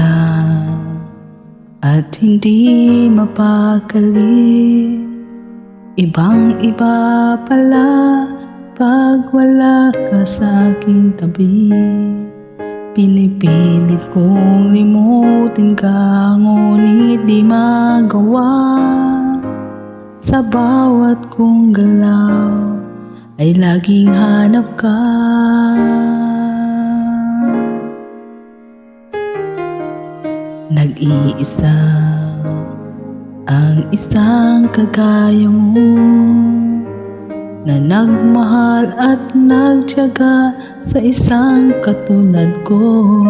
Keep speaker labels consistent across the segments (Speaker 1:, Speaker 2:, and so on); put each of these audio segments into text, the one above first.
Speaker 1: isa at hindi mapakali. Ibang iba pala pag wala ka sa aking tabi. Pinipilit kong limutin ka, ngunit di magawa. Sa bawat kong galaw ay laging hanap ka. Nag-iisa ang isang kagaya mo, na nagmahal at nagtiyaga sa isang katulad ko.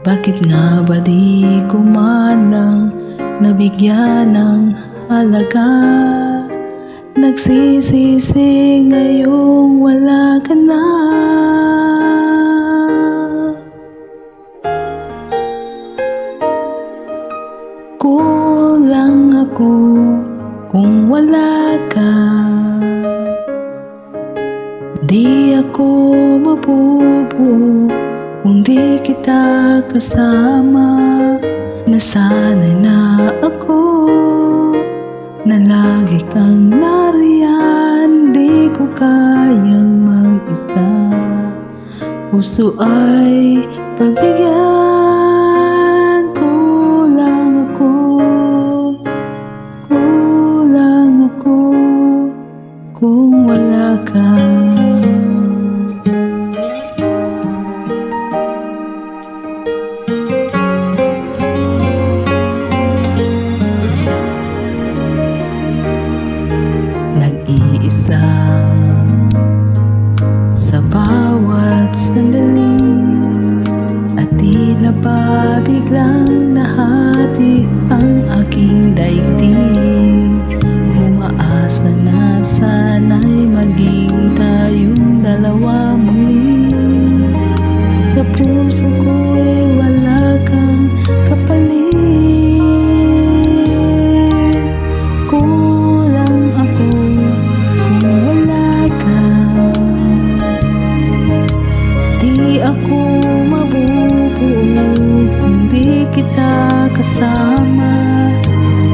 Speaker 1: Bakit nga ba di ko man lang nabigyan ng halaga? Nagsisisi ngayong wala ka na. Kulang ako kung wala ka. Di ako mabubuo kung di kita kasama. Nasanay na ako na lagi kang nariyan. Di ko kayang mag-isa. Puso ay pagbigyan. Kulang ako kung wala ka. Nag-iisa sa bawat sandali, at tila ba biglang nahati ang aking daigdig. Umaasa na sana'y maging tayong dalawa muli. Sa puso ko'y wala kang kapalit. Kulang ako kung wala ka. Di ako mabubuo kung di kita kasama.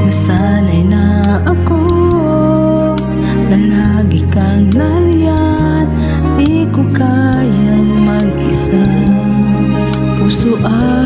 Speaker 1: Nasanay na ako na lagi kang nariyan. Di ko kayang mag-isa. Puso ay